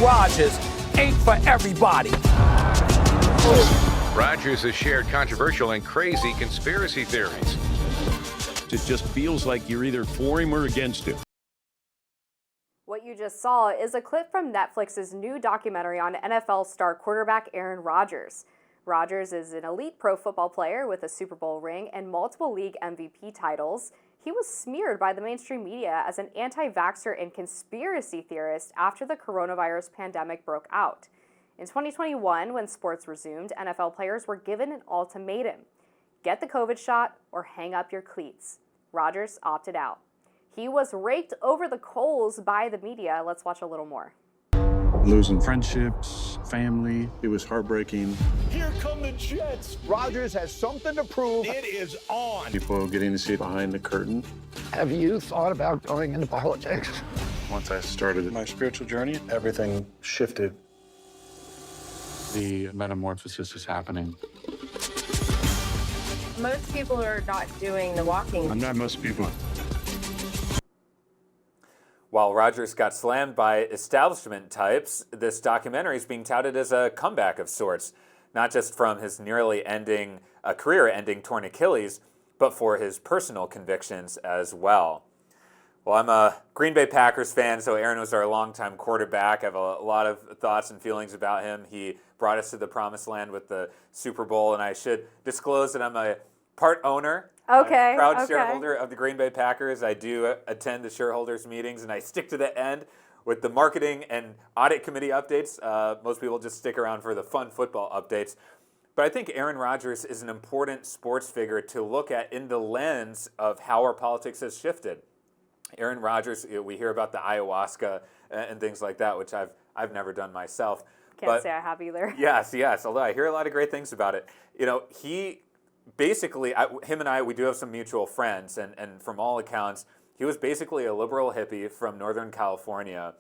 Rodgers ain't for everybody. Rodgers has shared controversial and crazy conspiracy theories. It just feels like you're either for him or against him. What you just saw is a clip from Netflix's new documentary on NFL star quarterback Aaron Rodgers. Rodgers is an elite pro football player with a Super Bowl ring and multiple league MVP titles. He was smeared by the mainstream media as an anti-vaxxer and conspiracy theorist after the coronavirus pandemic broke out. In 2021, when sports resumed, NFL players were given an ultimatum: get the COVID shot or hang up your cleats. Rodgers opted out. He was raked over the coals by the media. Let's watch a little more. Losing friendships, family, it was heartbreaking. Here come the Jets. Rodgers has something to prove. It is on. People getting to see behind the curtain. Have you thought about going into politics? Once I started my spiritual journey, everything shifted. The metamorphosis is happening. Most people are not doing the walking. I'm not most people. While Rodgers got slammed by establishment types, this documentary is being touted as a comeback of sorts, not just from his nearly career-ending torn Achilles, but for his personal convictions as well. Well, I'm a Green Bay Packers fan, so Aaron was our longtime quarterback. I have a lot of thoughts and feelings about him. He brought us to the promised land with the Super Bowl, and I should disclose that I'm a part owner. Okay. I'm a proud shareholder of the Green Bay Packers. I do attend the shareholders meetings, and I stick to the end with the marketing and audit committee updates. Most people just stick around for the fun football updates. But I think Aaron Rodgers is an important sports figure to look at in the lens of how our politics has shifted. Aaron Rodgers, we hear about the ayahuasca and things like that, which I've never done myself. Can't say I have either. Yes, although I hear a lot of great things about it. You know, he basically, him and I, we do have some mutual friends, and from all accounts, he was basically a liberal hippie from Northern California,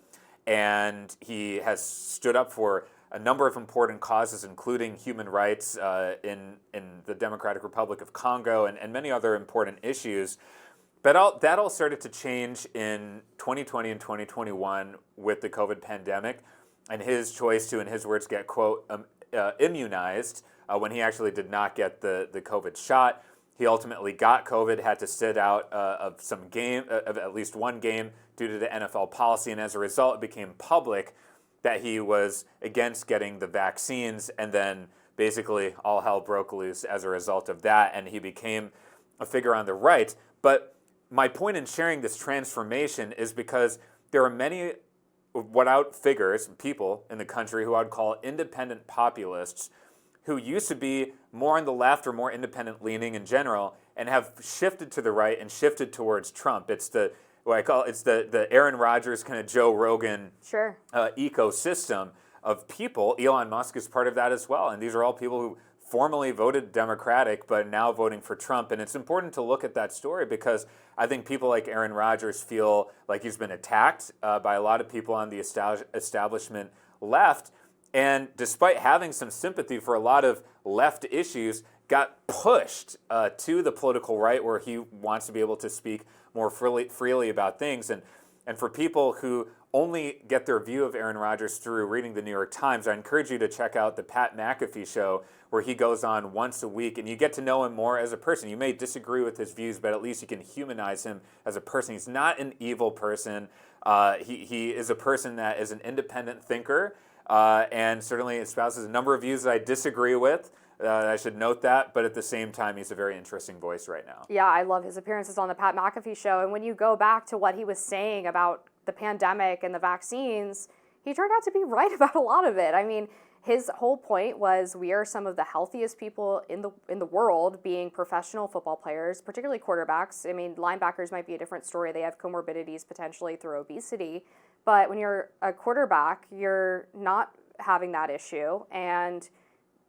and he has stood up for a number of important causes, including human rights in the Democratic Republic of Congo and many other important issues. But that all started to change in 2020 and 2021 with the COVID pandemic, and his choice to, in his words, get, quote, immunized when he actually did not get the COVID shot. He ultimately got COVID, had to sit out of at least one game due to the NFL policy, and as a result, it became public that he was against getting the vaccines, and then basically all hell broke loose as a result of that, and he became a figure on the right. But my point in sharing this transformation is because there are many people in the country who I would call independent populists, who used to be more on the left or more independent leaning in general, and have shifted to the right and shifted towards Trump. It's the Aaron Rodgers kind of Joe Rogan ecosystem of people. Elon Musk is part of that as well, and these are all people who formerly voted Democratic but now voting for Trump. And it's important to look at that story because I think people like Aaron Rodgers feel like he's been attacked by a lot of people on the establishment left, and despite having some sympathy for a lot of left issues, got pushed to the political right, where he wants to be able to speak more freely about things. And for people who only get their view of Aaron Rodgers through reading the New York Times, I encourage you to check out the Pat McAfee show, where he goes on once a week, and you get to know him more as a person. You may disagree with his views, but at least you can humanize him as a person. He's not an evil person. He is a person that is an independent thinker, and certainly espouses a number of views that I disagree with. I should note that, but at the same time, he's a very interesting voice right now. Yeah, I love his appearances on the Pat McAfee show. And when you go back to what he was saying about the pandemic and the vaccines, he turned out to be right about a lot of it. I mean, his whole point was we are some of the healthiest people in the world, being professional football players, particularly quarterbacks. I mean, linebackers might be a different story. They have comorbidities potentially through obesity. But when you're a quarterback, you're not having that issue. And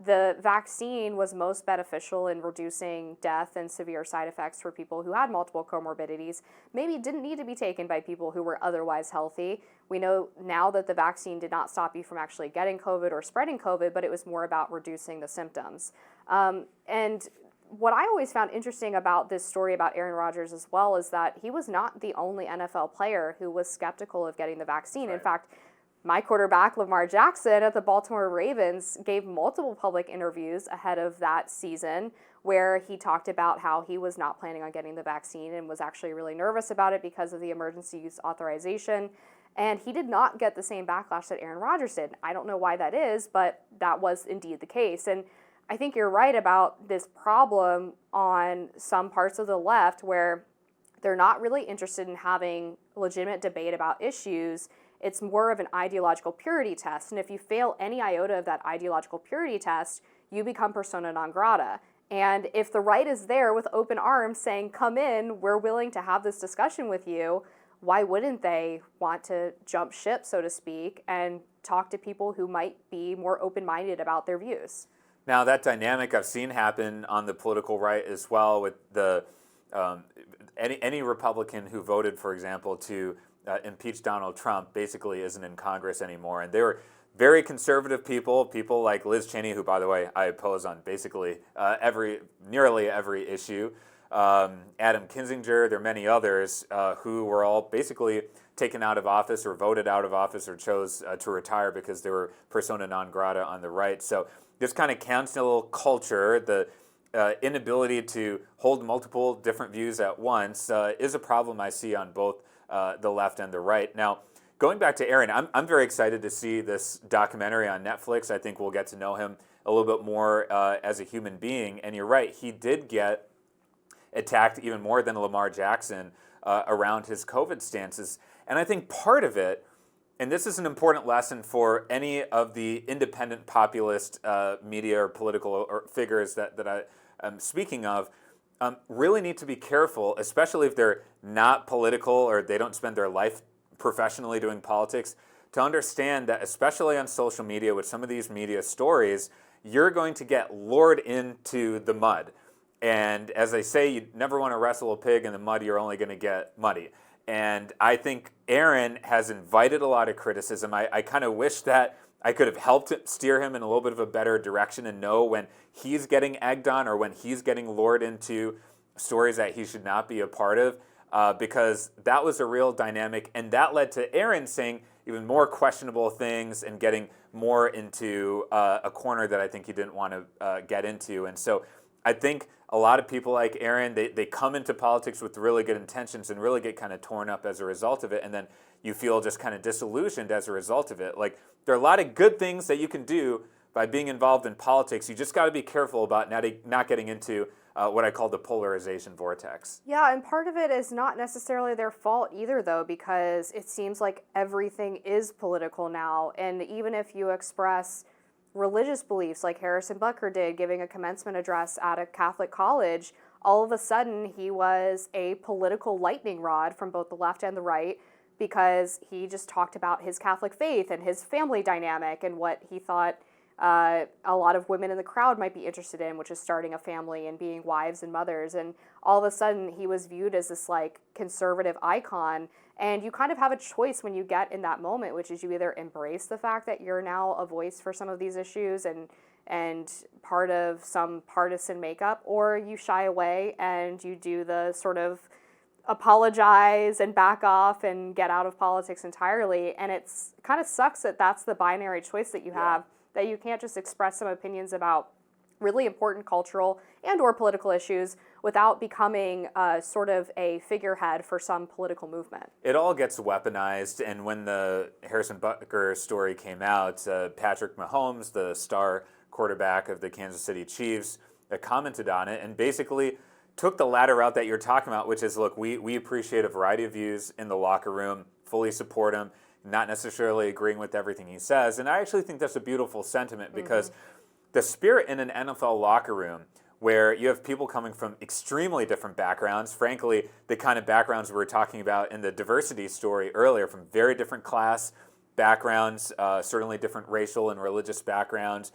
the vaccine was most beneficial in reducing death and severe side effects for people who had multiple comorbidities. Maybe didn't need to be taken by people who were otherwise healthy. We know now that the vaccine did not stop you from actually getting COVID or spreading COVID, but it was more about reducing the symptoms. And what I always found interesting about this story about Aaron Rodgers as well is that he was not the only NFL player who was skeptical of getting the vaccine. Right. In fact, my quarterback, Lamar Jackson, at the Baltimore Ravens, gave multiple public interviews ahead of that season where he talked about how he was not planning on getting the vaccine and was actually really nervous about it because of the emergency use authorization. And he did not get the same backlash that Aaron Rodgers did. I don't know why that is, but that was indeed the case. And I think you're right about this problem on some parts of the left where they're not really interested in having legitimate debate about issues. It's more of an ideological purity test. And if you fail any iota of that ideological purity test, you become persona non grata. And if the right is there with open arms saying, come in, we're willing to have this discussion with you, why wouldn't they want to jump ship, so to speak, and talk to people who might be more open-minded about their views? Now, that dynamic I've seen happen on the political right as well with the any Republican who voted, for example, to impeach Donald Trump basically isn't in Congress anymore. And they were very conservative people like Liz Cheney, who, by the way, I oppose on basically nearly every issue. Adam Kinzinger, there are many others who were all basically taken out of office or voted out of office or chose to retire because they were persona non grata on the right. So this kind of cancel culture, the inability to hold multiple different views at once is a problem I see on both the left and the right. Now, going back to Aaron, I'm very excited to see this documentary on Netflix. I think we'll get to know him a little bit more as a human being. And you're right, he did get attacked even more than Lamar Jackson around his COVID stances. And I think part of it, and this is an important lesson for any of the independent populist media or political figures that I am speaking of, really need to be careful, especially if they're not political or they don't spend their life professionally doing politics, to understand that especially on social media with some of these media stories, you're going to get lured into the mud. And as they say, you never want to wrestle a pig in the mud, you're only going to get muddy. And I think Aaron has invited a lot of criticism. I kind of wish that I could have helped steer him in a little bit of a better direction and know when he's getting egged on or when he's getting lured into stories that he should not be a part of, because that was a real dynamic. And that led to Aaron saying even more questionable things and getting more into a corner that I think he didn't want to get into. And so I think a lot of people like Aaron, they come into politics with really good intentions and really get kind of torn up as a result of it. And then you feel just kind of disillusioned as a result of it. Like, there are a lot of good things that you can do by being involved in politics. You just got to be careful about not getting into what I call the polarization vortex. Yeah, and part of it is not necessarily their fault either, though, because it seems like everything is political now. And even if you express religious beliefs like Harrison Butker did, giving a commencement address at a Catholic college, all of a sudden he was a political lightning rod from both the left and the right because he just talked about his Catholic faith and his family dynamic and what he thought a lot of women in the crowd might be interested in, which is starting a family and being wives and mothers. And all of a sudden he was viewed as this like conservative icon. And you kind of have a choice when you get in that moment, which is you either embrace the fact that you're now a voice for some of these issues and part of some partisan makeup, or you shy away and you do the sort of apologize and back off and get out of politics entirely. And it's kind of sucks that that's the binary choice that you have, that you can't just express some opinions about really important cultural and or political issues without becoming sort of a figurehead for some political movement. It all gets weaponized, and when the Harrison Butker story came out, Patrick Mahomes, the star quarterback of the Kansas City Chiefs, commented on it and basically took the latter route that you're talking about, which is, look, we appreciate a variety of views in the locker room, fully support him, not necessarily agreeing with everything he says. And I actually think that's a beautiful sentiment because the spirit in an NFL locker room where you have people coming from extremely different backgrounds, frankly, the kind of backgrounds we were talking about in the diversity story earlier, from very different class backgrounds, certainly different racial and religious backgrounds,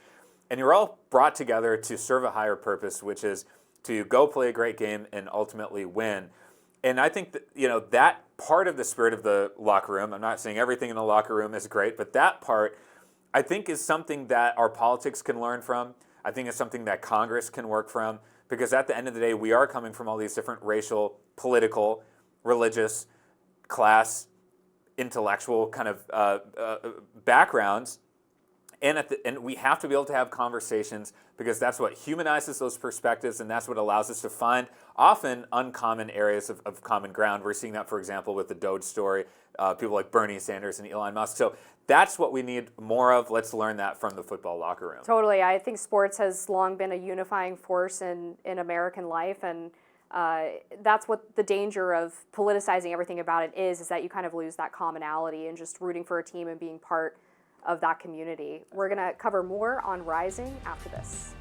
and you're all brought together to serve a higher purpose, which is to go play a great game and ultimately win. And I think that, that part of the spirit of the locker room, I'm not saying everything in the locker room is great, but that part I think is something that our politics can learn from. I think it's something that Congress can work from, because at the end of the day, we are coming from all these different racial, political, religious, class intellectual kind of backgrounds. And we have to be able to have conversations because that's what humanizes those perspectives, and that's what allows us to find often uncommon areas of common ground. We're seeing that, for example, with the Doge story, people like Bernie Sanders and Elon Musk. So that's what we need more of. Let's learn that from the football locker room. Totally. I think sports has long been a unifying force in American life, and that's what the danger of politicizing everything about it is that you kind of lose that commonality and just rooting for a team and being part of that community. We're going to cover more on Rising after this.